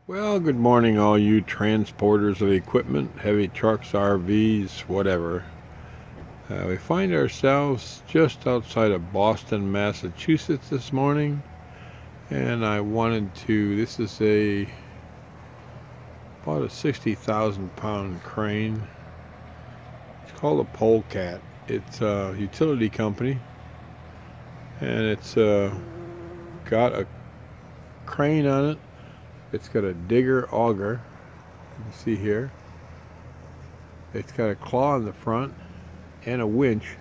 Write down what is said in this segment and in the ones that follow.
Well, good morning, all you transporters of equipment, heavy trucks, RVs, whatever. We find ourselves just outside of Boston, Massachusetts this morning, and I wanted to, this is about a 60,000 pound crane. It's called a Polecat. It's a utility company, and it's got a crane on it. It's got a digger auger, you can see here. It's got a claw in the front and a winch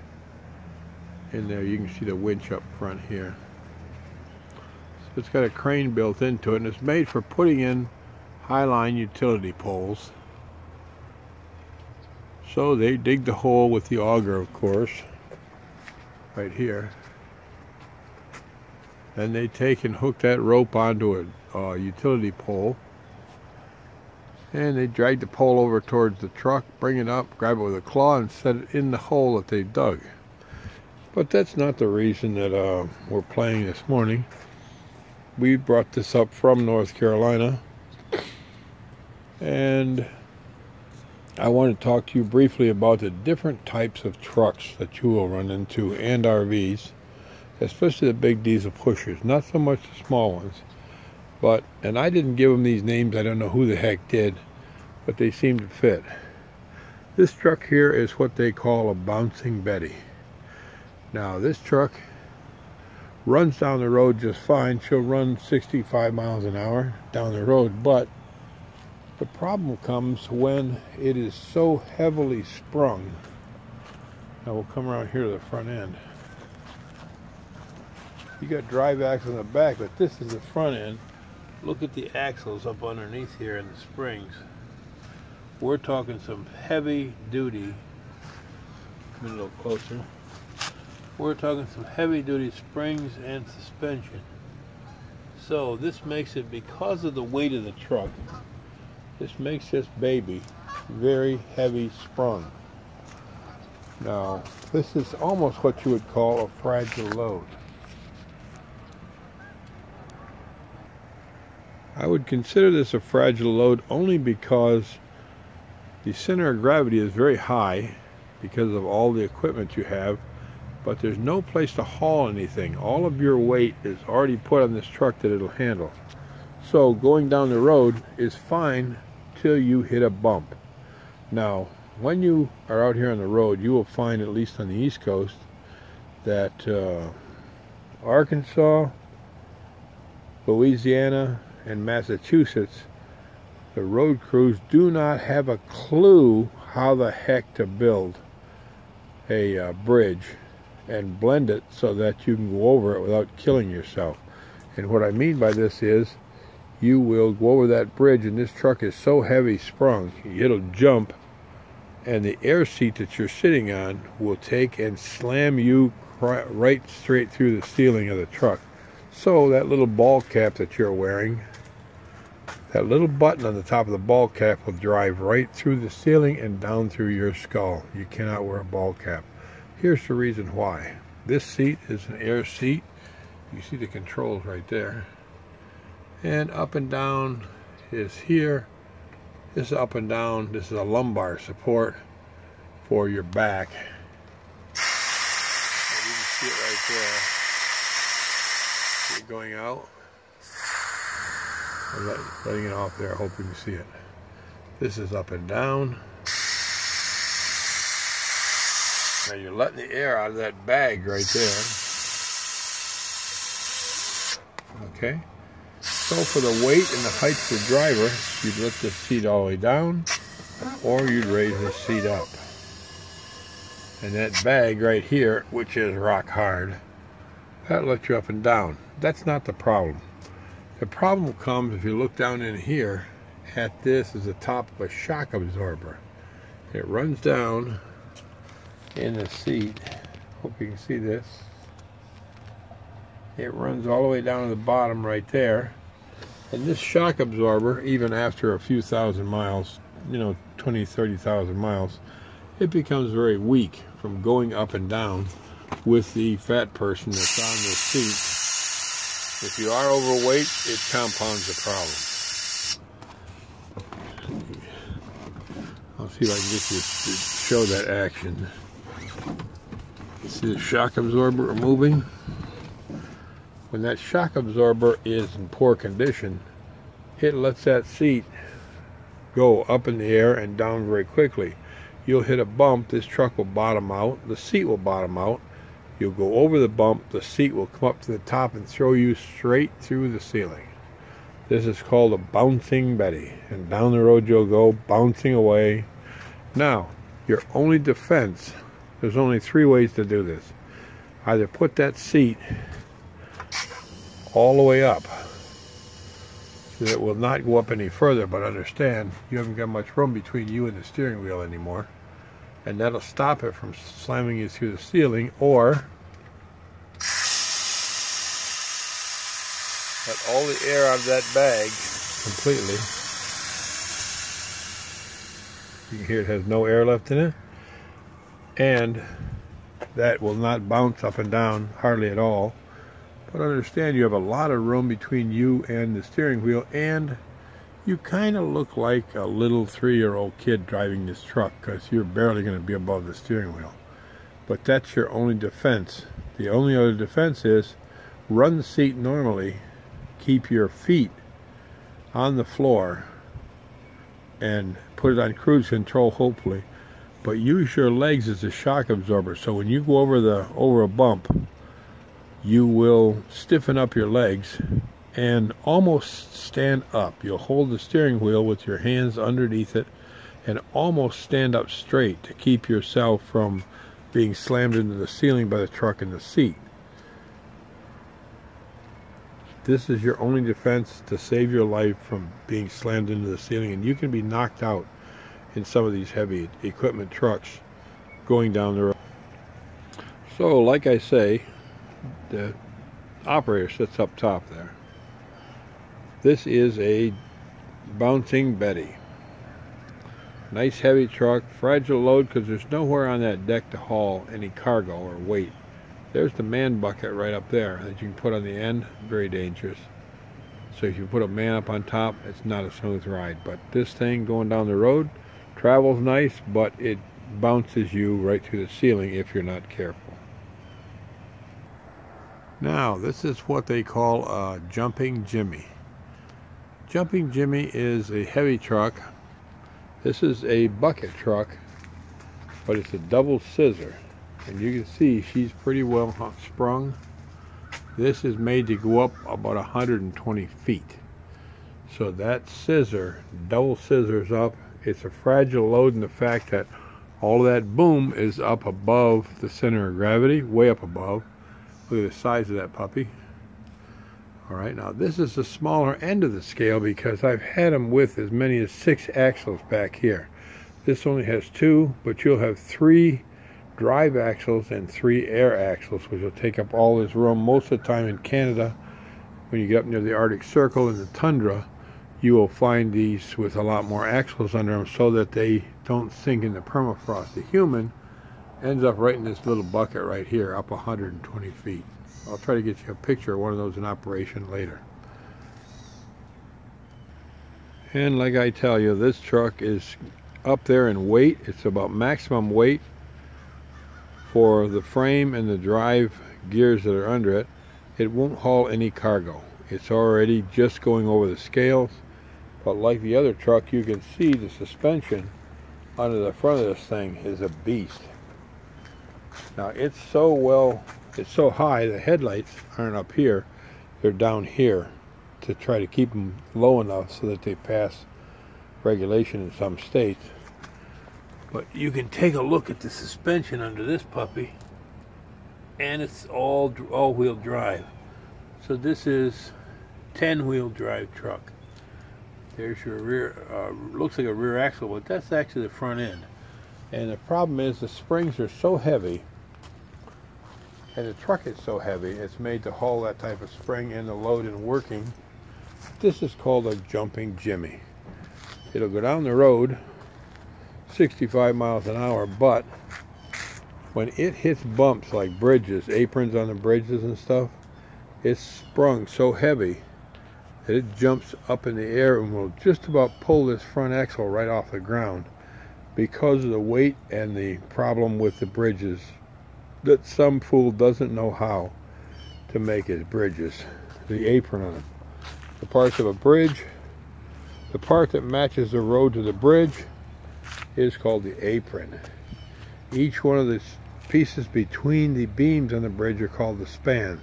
in there. You can see the winch up front here. So it's got a crane built into it, and it's made for putting in high-line utility poles. So they dig the hole with the auger, of course, right here. Then they take and hook that rope onto a utility pole, and they drag the pole over towards the truck, bring it up, grab it with a claw, and set it in the hole that they've dug. But that's not the reason that we're playing this morning. We brought this up from North Carolina, and I want to talk to you briefly about the different types of trucks that you will run into, and RVs, especially the big diesel pushers, not so much the small ones. And I didn't give them these names. I don't know who the heck did, but they seem to fit. This truck here is what they call a bouncing Betty. Now this truck runs down the road just fine. She'll run 65 miles an hour down the road, but the problem comes when it is so heavily sprung. Now we'll come around here to the front end. You got drive axle in the back, but this is the front end. Look at the axles up underneath here and the springs. We're talking some heavy duty. Come in a little closer. We're talking some heavy duty springs and suspension. So this makes it, because of the weight of the truck, this makes this baby very heavy sprung. Now this is almost what you would call a fragile load. I would consider this a fragile load only because the center of gravity is very high because of all the equipment you have, but there's no place to haul anything. All of your weight is already put on this truck that it'll handle. So going down the road is fine till you hit a bump. Now, when you are out here on the road, you will find, at least on the East Coast, that Arkansas, Louisiana, and Massachusetts, the road crews do not have a clue how the heck to build a bridge and blend it so that you can go over it without killing yourself. And what I mean by this is, you will go over that bridge, and this truck is so heavy sprung, it'll jump, and the air seat that you're sitting on will take and slam you right straight through the ceiling of the truck. So that little ball cap that you're wearing, that little button on the top of the ball cap will drive right through the ceiling and down through your skull. You cannot wear a ball cap. Here's the reason why. This seat is an air seat. You see the controls right there. And up and down is here. This is up and down. This is a lumbar support for your back. And you can see it right there. See it going out? I'm letting it off there. I hope you can see it. This is up and down. Now you're letting the air out of that bag right there. Okay. So for the weight and the height of the driver, you'd lift the seat all the way down, or you'd raise the seat up. And that bag right here, which is rock hard, that'll let you up and down. That's not the problem. The problem comes if you look down in here at this is the top of a shock absorber. It runs down in the seat. Hope you can see this. It runs all the way down to the bottom right there. And this shock absorber, even after a few thousand miles, 20, 30,000 miles, it becomes very weak from going up and down with the fat person that's on this seat. If you are overweight, it compounds the problem. see if I can get you to show that action. See the shock absorber removing? When that shock absorber is in poor condition, it lets that seat go up in the air and down very quickly. You'll hit a bump, this truck will bottom out, the seat will bottom out, you'll go over the bump, the seat will come up to the top and throw you straight through the ceiling. This is called a bouncing Betty, and down the road you'll go, bouncing away. Now, your only defense, there's only 3 ways to do this. Either put that seat all the way up so that it will not go up any further, but understand you haven't got much room between you and the steering wheel anymore, and that'll stop it from slamming you through the ceiling, or let all the air out of that bag completely. You can hear it has no air left in it, and that will not bounce up and down hardly at all. But understand you have a lot of room between you and the steering wheel, and you kind of look like a little 3-year-old kid driving this truck because you're barely going to be above the steering wheel. But that's your only defense. The only other defense is run the seat normally, keep your feet on the floor, and put it on cruise control hopefully, but use your legs as a shock absorber, so when you go over a bump, you will stiffen up your legs and almost stand up. You'll hold the steering wheel with your hands underneath it and almost stand up straight to keep yourself from being slammed into the ceiling by the truck and the seat. This is your only defense to save your life from being slammed into the ceiling, and you can be knocked out in some of these heavy equipment trucks going down the road. So like I say, the operator sits up top there. This is a bouncing Betty. Nice heavy truck, fragile load because there's nowhere on that deck to haul any cargo or weight. There's the man bucket right up there that you can put on the end, very dangerous. So if you put a man up on top, it's not a smooth ride. But this thing going down the road, travels nice, but it bounces you right through the ceiling if you're not careful. Now, this is what they call a Jumping Jimmy. Jumping Jimmy is a heavy truck. This is a bucket truck, but it's a double scissor. And you can see she's pretty well sprung. This is made to go up about 120 feet. So that scissor, double scissors up, it's a fragile load in the fact that all of that boom is up above the center of gravity, way up above. Look at the size of that puppy. Alright, now this is the smaller end of the scale because I've had them with as many as 6 axles back here. This only has 2, but you'll have 3 drive axles and 3 air axles, which will take up all this room. Most of the time in Canada, when you get up near the Arctic Circle and the tundra, you will find these with a lot more axles under them so that they don't sink in the permafrost. The human ends up right in this little bucket right here, up 120 feet. I'll try to get you a picture of one of those in operation later. And like I tell you, this truck is up there in weight. It's about maximum weight for the frame and the drive gears that are under it. It won't haul any cargo. It's already just going over the scales, but like the other truck, you can see the suspension under the front of this thing is a beast. Now it's so high, the headlights aren't up here, they're down here to try to keep them low enough so that they pass regulation in some states. But you can take a look at the suspension under this puppy, and it's all-wheel drive. So this is 10-wheel drive truck. There's your rear, looks like a rear axle, but that's actually the front end. And the problem is the springs are so heavy, and the truck is so heavy, it's made to haul that type of spring and the load and working. This is called a Jumping Jimmy. It'll go down the road 65 miles an hour, but when it hits bumps like bridges, aprons on the bridges and stuff, it's sprung so heavy that it jumps up in the air and will just about pull this front axle right off the ground. because of the weight and the problem with the bridges that some fool doesn't know how to make his bridges. The apron on them. The parts of a bridge, the part that matches the road to the bridge is called the apron. Each one of the pieces between the beams on the bridge are called the spans.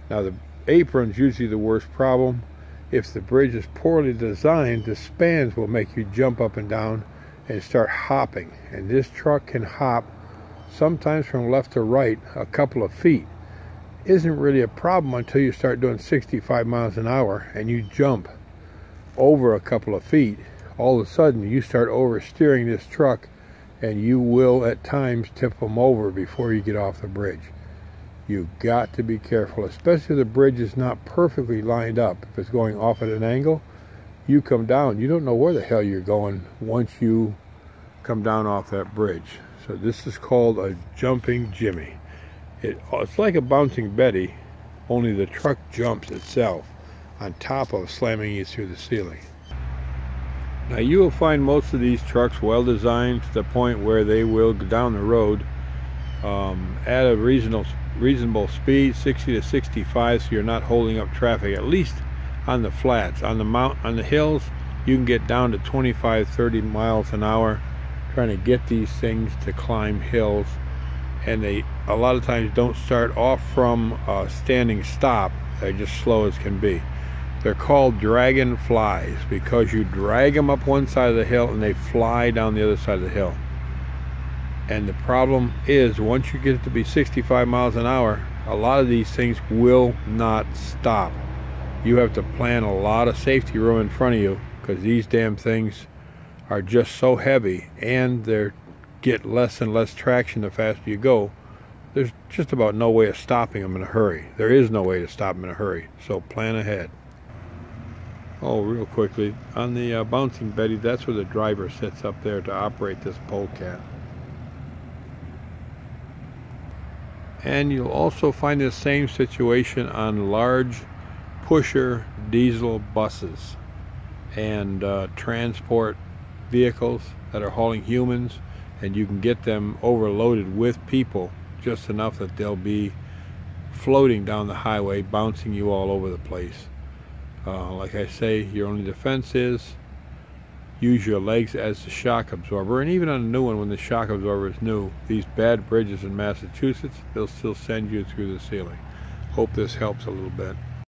Now the apron's usually the worst problem. If the bridge is poorly designed, the spans will make you jump up and down and start hopping. And this truck can hop sometimes from left to right a couple of feet. Isn't really a problem until you start doing 65 miles an hour and you jump over a couple of feet. All of a sudden you start oversteering this truck and you will at times tip them over before you get off the bridge. You've got to be careful, especially if the bridge is not perfectly lined up. If it's going off at an angle, you come down, you don't know where the hell you're going once you come down off that bridge. So this is called a jumping Jimmy. It's like a bouncing Betty, only the truck jumps itself on top of slamming you through the ceiling. Now you will find most of these trucks well designed to the point where they will go down the road at a reasonable speed, 60 to 65, so you're not holding up traffic, at least on the flats. On the hills, you can get down to 25-30 miles an hour trying to get these things to climb hills, and they a lot of times don't start off from a standing stop. They're just slow as can be. They're called dragonflies because you drag them up one side of the hill and they fly down the other side of the hill. And the problem is, once you get it to be 65 miles an hour, a lot of these things will not stop. You have to plan a lot of safety room in front of you because these damn things are just so heavy, and they get less and less traction the faster you go. There's just about no way of stopping them in a hurry. There is no way to stop them in a hurry, so plan ahead. Oh, real quickly, on the Bouncing Betty, that's where the driver sits up there to operate this polecat. And you'll also find the same situation on large pusher diesel buses and transport vehicles that are hauling humans, and you can get them overloaded with people just enough that they'll be floating down the highway, bouncing you all over the place. Like I say, your only defense is use your legs as the shock absorber. And even on a new one, when the shock absorber is new, these bad bridges in Massachusetts, they'll still send you through the ceiling. Hope this helps a little bit.